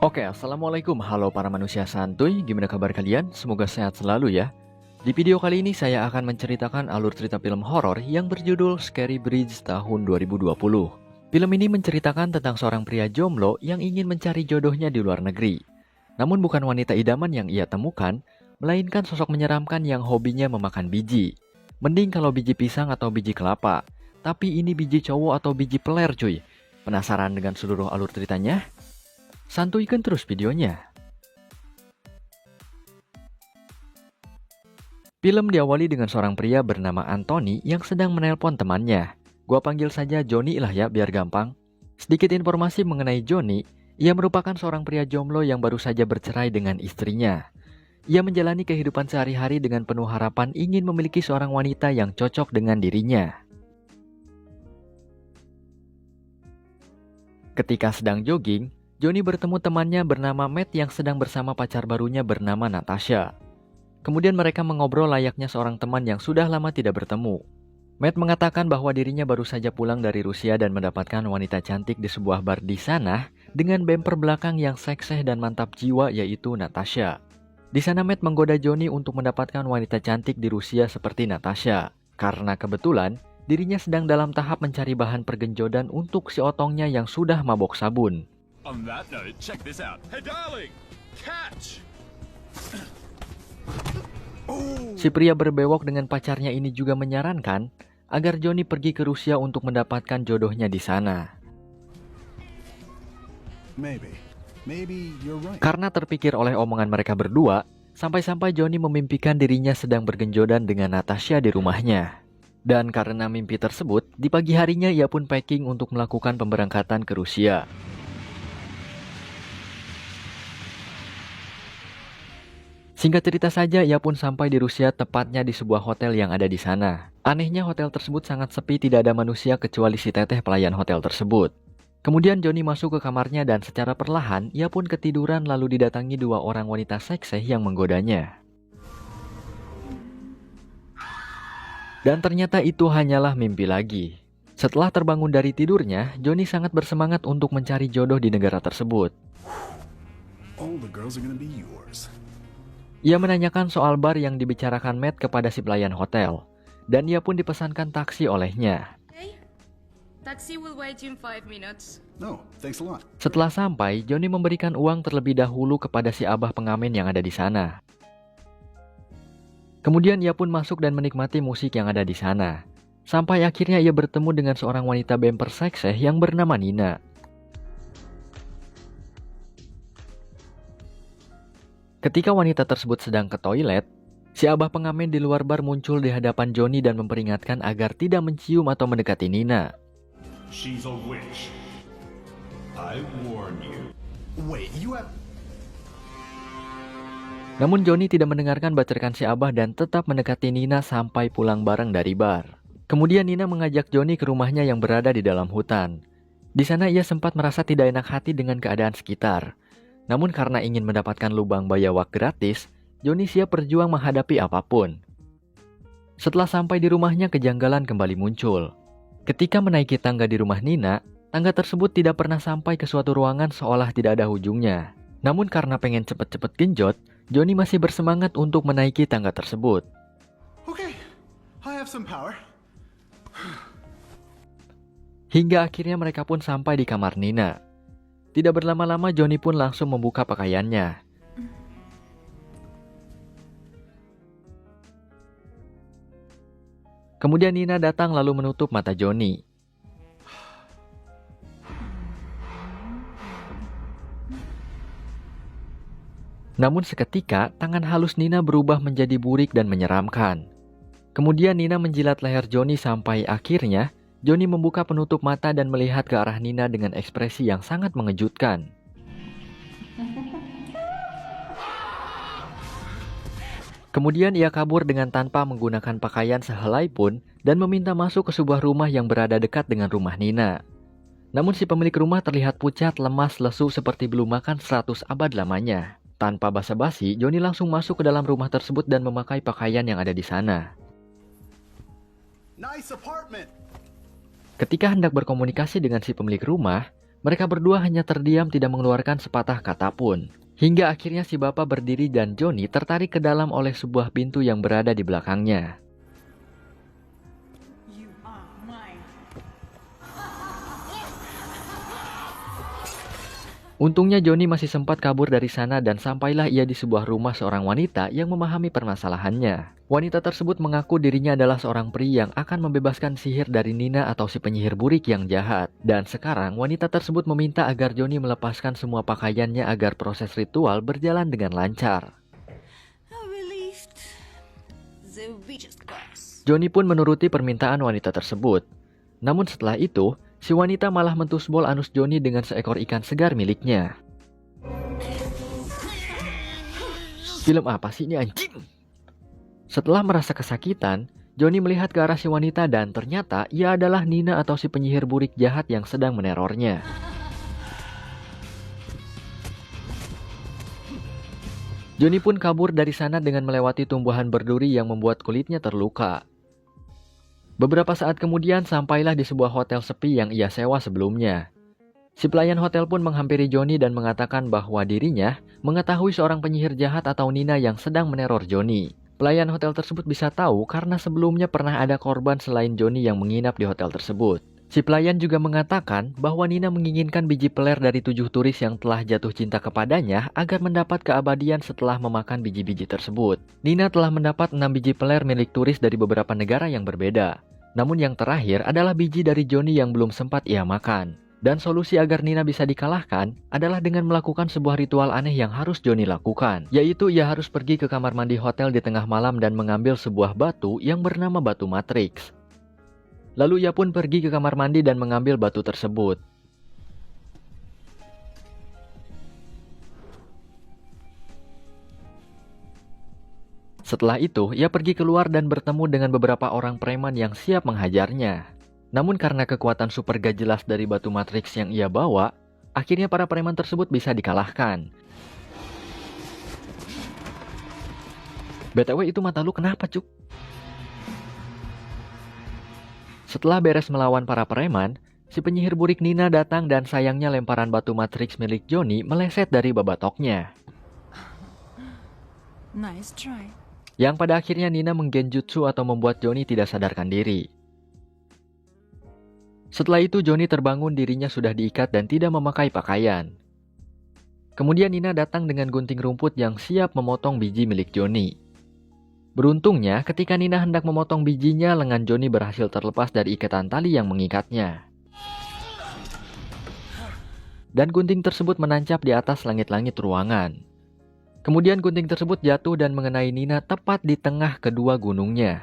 Oke, assalamualaikum. Halo para manusia santuy, gimana kabar kalian? Semoga sehat selalu ya. Di video kali ini saya akan menceritakan alur cerita film horor yang berjudul Scary Bridge tahun 2020. Film ini menceritakan tentang seorang pria jomblo yang ingin mencari jodohnya di luar negeri. Namun bukan wanita idaman yang ia temukan, melainkan sosok menyeramkan yang hobinya memakan biji. Mending kalau biji pisang atau biji kelapa. Tapi ini biji cowok atau biji peler cuy. Penasaran dengan seluruh alur ceritanya? Santuikan terus videonya. Film diawali dengan seorang pria bernama Anthony yang sedang menelpon temannya. Gua panggil saja Johnny lah ya biar gampang. Sedikit informasi mengenai Johnny, ia merupakan seorang pria jomblo yang baru saja bercerai dengan istrinya. Ia menjalani kehidupan sehari-hari dengan penuh harapan ingin memiliki seorang wanita yang cocok dengan dirinya. Ketika sedang jogging, Johnny bertemu temannya bernama Matt yang sedang bersama pacar barunya bernama Natasha. Kemudian mereka mengobrol layaknya seorang teman yang sudah lama tidak bertemu. Matt mengatakan bahwa dirinya baru saja pulang dari Rusia dan mendapatkan wanita cantik di sebuah bar di sana dengan bumper belakang yang seksih dan mantap jiwa yaitu Natasha. Di sana Matt menggoda Johnny untuk mendapatkan wanita cantik di Rusia seperti Natasha. Karena kebetulan dirinya sedang dalam tahap mencari bahan pergenjodan untuk si otongnya yang sudah mabok sabun. On that note, check this out. Hey darling, catch! Si pria berbewok dengan pacarnya ini juga menyarankan agar Johnny pergi ke Rusia untuk mendapatkan jodohnya di sana. Maybe you're right. Karena terpikir oleh omongan mereka berdua, sampai-sampai Johnny memimpikan dirinya sedang bergenjodan dengan Natasha di rumahnya. Dan karena mimpi tersebut, di pagi harinya ia pun packing untuk melakukan pemberangkatan ke Rusia. Singkat cerita saja, ia pun sampai di Rusia, tepatnya di sebuah hotel yang ada di sana. Anehnya hotel tersebut sangat sepi, tidak ada manusia kecuali si teteh pelayan hotel tersebut. Kemudian Johnny masuk ke kamarnya dan secara perlahan ia pun ketiduran lalu didatangi dua orang wanita seksih yang menggodanya. Dan ternyata itu hanyalah mimpi lagi. Setelah terbangun dari tidurnya, Johnny sangat bersemangat untuk mencari jodoh di negara tersebut. All the girls are gonna be yours. Ia menanyakan soal bar yang dibicarakan Matt kepada si pelayan hotel. Dan ia pun dipesankan taksi olehnya. Hey, taxi will wait in 5 minutes. No, thanks a lot. Setelah sampai, Johnny memberikan uang terlebih dahulu kepada si abah pengamen yang ada di sana. Kemudian ia pun masuk dan menikmati musik yang ada di sana. Sampai akhirnya ia bertemu dengan seorang wanita bumper seksih yang bernama Nina. Ketika wanita tersebut sedang ke toilet, si abah pengamen di luar bar muncul di hadapan Johnny dan memperingatkan agar tidak mencium atau mendekati Nina. She's a witch. I warn you. Wait, you have... Namun Johnny tidak mendengarkan bacaan si abah dan tetap mendekati Nina sampai pulang bareng dari bar. Kemudian Nina mengajak Johnny ke rumahnya yang berada di dalam hutan. Di sana ia sempat merasa tidak enak hati dengan keadaan sekitar. Namun karena ingin mendapatkan lubang bayawak gratis, Johnny siap berjuang menghadapi apapun. Setelah sampai di rumahnya, kejanggalan kembali muncul. Ketika menaiki tangga di rumah Nina, tangga tersebut tidak pernah sampai ke suatu ruangan seolah tidak ada ujungnya. Namun karena pengen cepet-cepet genjot, Johnny masih bersemangat untuk menaiki tangga tersebut. Okay, I have some power. Hingga akhirnya mereka pun sampai di kamar Nina. Tidak berlama-lama Johnny pun langsung membuka pakaiannya. Kemudian Nina datang lalu menutup mata Johnny. Namun seketika tangan halus Nina berubah menjadi burik dan menyeramkan. Kemudian Nina menjilat leher Johnny sampai akhirnya Johnny membuka penutup mata dan melihat ke arah Nina dengan ekspresi yang sangat mengejutkan. Kemudian ia kabur dengan tanpa menggunakan pakaian sehelai pun dan meminta masuk ke sebuah rumah yang berada dekat dengan rumah Nina. Namun si pemilik rumah terlihat pucat, lemas, lesu seperti belum makan 100 abad lamanya. Tanpa basa-basi, Johnny langsung masuk ke dalam rumah tersebut dan memakai pakaian yang ada di sana. Nice apartment. Ketika hendak berkomunikasi dengan si pemilik rumah, Mereka berdua hanya terdiam tidak mengeluarkan sepatah kata pun. Hingga akhirnya si bapak berdiri dan Johnny tertarik ke dalam oleh sebuah pintu yang berada di belakangnya. Untungnya Johnny masih sempat kabur dari sana dan sampailah ia di sebuah rumah seorang wanita yang memahami permasalahannya. Wanita tersebut mengaku dirinya adalah seorang pria yang akan membebaskan sihir dari Nina atau si penyihir burik yang jahat. Dan sekarang wanita tersebut meminta agar Johnny melepaskan semua pakaiannya agar proses ritual berjalan dengan lancar. Johnny pun menuruti permintaan wanita tersebut. Namun setelah itu, si wanita malah mentusbol anus Johnny dengan seekor ikan segar miliknya. Film apa sih ini anjing? Setelah merasa kesakitan, Johnny melihat ke arah si wanita dan ternyata ia adalah Nina atau si penyihir burik jahat yang sedang menerornya. Johnny pun kabur dari sana dengan melewati tumbuhan berduri yang membuat kulitnya terluka. Beberapa saat kemudian sampailah di sebuah hotel sepi yang ia sewa sebelumnya. Si pelayan hotel pun menghampiri Johnny dan mengatakan bahwa dirinya mengetahui seorang penyihir jahat atau Nina yang sedang meneror Johnny. Pelayan hotel tersebut bisa tahu karena sebelumnya pernah ada korban selain Johnny yang menginap di hotel tersebut. Si pelayan juga mengatakan bahwa Nina menginginkan biji peler dari 7 turis yang telah jatuh cinta kepadanya agar mendapat keabadian setelah memakan biji-biji tersebut. Nina telah mendapat 6 biji peler milik turis dari beberapa negara yang berbeda. Namun yang terakhir adalah biji dari Johnny yang belum sempat ia makan. Dan solusi agar Nina bisa dikalahkan adalah dengan melakukan sebuah ritual aneh yang harus Johnny lakukan. Yaitu ia harus pergi ke kamar mandi hotel di tengah malam dan mengambil sebuah batu yang bernama batu Matrix. Lalu ia pun pergi ke kamar mandi dan mengambil batu tersebut. Setelah itu, ia pergi keluar dan bertemu dengan beberapa orang preman yang siap menghajarnya. Namun karena kekuatan super gak jelas dari batu Matrix yang ia bawa, akhirnya para preman tersebut bisa dikalahkan. BTW itu mata lu kenapa, cuk? Setelah beres melawan para preman, si penyihir burik Nina datang dan sayangnya lemparan batu Matrix milik Johnny meleset dari babatoknya. Nice try. Yang pada akhirnya Nina menggenjutsu atau membuat Johnny tidak sadarkan diri. Setelah itu Johnny terbangun, dirinya sudah diikat dan tidak memakai pakaian. Kemudian Nina datang dengan gunting rumput yang siap memotong biji milik Johnny. Beruntungnya ketika Nina hendak memotong bijinya, lengan Johnny berhasil terlepas dari ikatan tali yang mengikatnya. Dan gunting tersebut menancap di atas langit-langit ruangan. Kemudian gunting tersebut jatuh dan mengenai Nina tepat di tengah kedua gunungnya.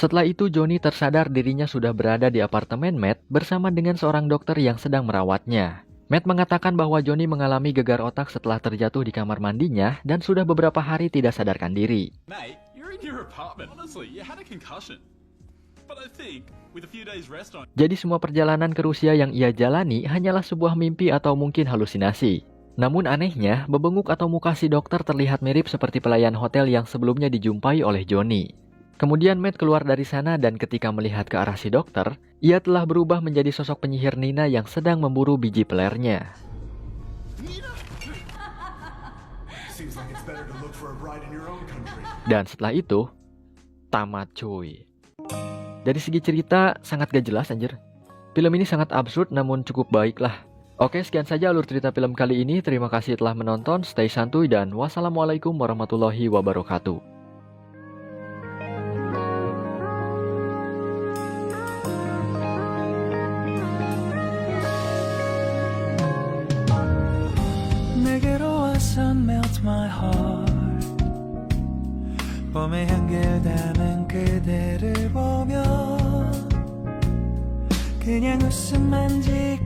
Setelah itu Johnny tersadar dirinya sudah berada di apartemen Matt bersama dengan seorang dokter yang sedang merawatnya. Matt mengatakan bahwa Johnny mengalami gegar otak setelah terjatuh di kamar mandinya dan sudah beberapa hari tidak sadarkan diri. Mate, you're in your apartment. Honestly, you had a concussion. But I think with a few days rest on... Jadi semua perjalanan ke Rusia yang ia jalani hanyalah sebuah mimpi atau mungkin halusinasi. Namun anehnya, bebenguk atau muka si dokter terlihat mirip seperti pelayan hotel yang sebelumnya dijumpai oleh Johnny. Kemudian Matt keluar dari sana dan ketika melihat ke arah si dokter, ia telah berubah menjadi sosok penyihir Nina yang sedang memburu biji pelernya. Dan setelah itu, tamat cuy. Dari segi cerita, sangat gak jelas anjir. Film ini sangat absurd namun cukup baik lah. Oke, sekian saja alur cerita film kali ini. Terima kasih telah menonton, stay santuy dan wassalamualaikum warahmatullahi wabarakatuh. Melt my heart 봄의 향기를 담은 그대를 보며 그냥 웃음만 짓